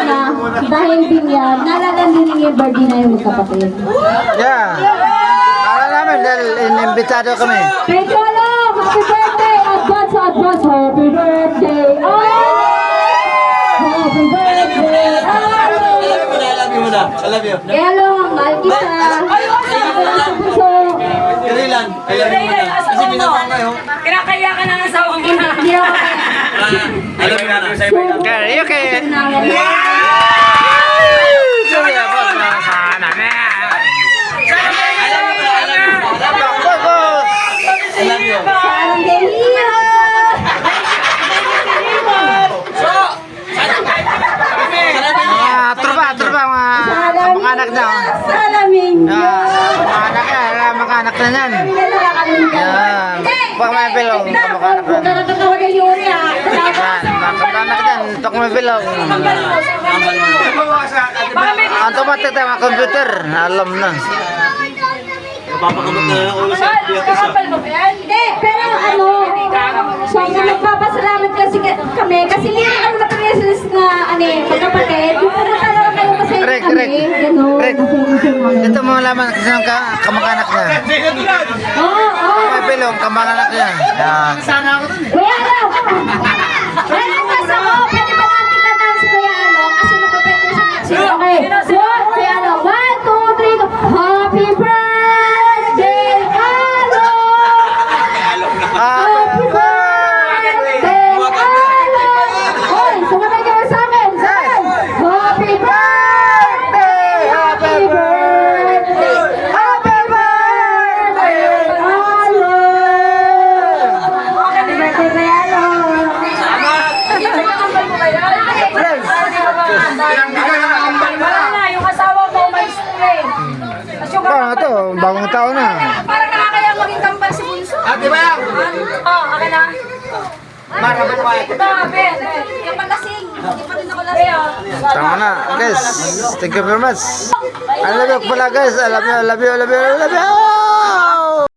na, dahil din yan, nalalandin yung birthday na yung magkapatid. Yeah. Akala namin dahil inimbitado kami. Kay Cholo, happy birthday! Advance, advance, happy birthday! Oh! Happy birthday! I love you. Kaya lang, mahal kita. Puso. Kailan? Kailan mo na? Kasi ginagawa kayo. Kinakaya ka na ng asawa mo na. Hindi ako I love you na. Karaoke. Sorry, boss. Sana na. I love you. Sarang Delio! Tropa, mga anak na. Salamin nyo! Mga anak na yan. Yan. Pag may bilong, kamakanak na. Natatawa na Yuri ha! Yan, mga kamakanak yan. Pag may bilong. Automatic tayo, mga computer. Alam na. Papakamot na lang ulo sa Kapal mo ba yan? Hindi, pero ano, so nagpapasalamat kami kasi hindi naman materials na magkapatid. Yung pumunta lang kayo kasi Correct. gano'n. Ito mo malaman kasi ng kamakanak na. Oo. Pag may bilong, kamakanak yan. Yan. Kuya Alo! Kuya Alo, ako, pwede ba natin kantahan si Kuya Alo? Kasi magpapit ko siya next year. Okay, Kuya Alo, 1, 2, 3, go. Happy birthday, Alo! Happy birthday, Alo! Hoy, sumatay ka ba sa akin? Happy birthday! Happy birthday! Happy birthday, Alo! Happy birthday, Kuya Alo! Kapal mo ba yan? Wala na, yung asawa mo, umalis na eh. Ba, ito, bagong taon na. Parang nakakaya maging kampal si Bunso. Ate ba yan? Oo, akin na. Marabal pa ito. Grabe. Kapag lasing, hindi pa rin ako lasing. Tama na, guys. Thank you very much. I love you pala, guys. I love you.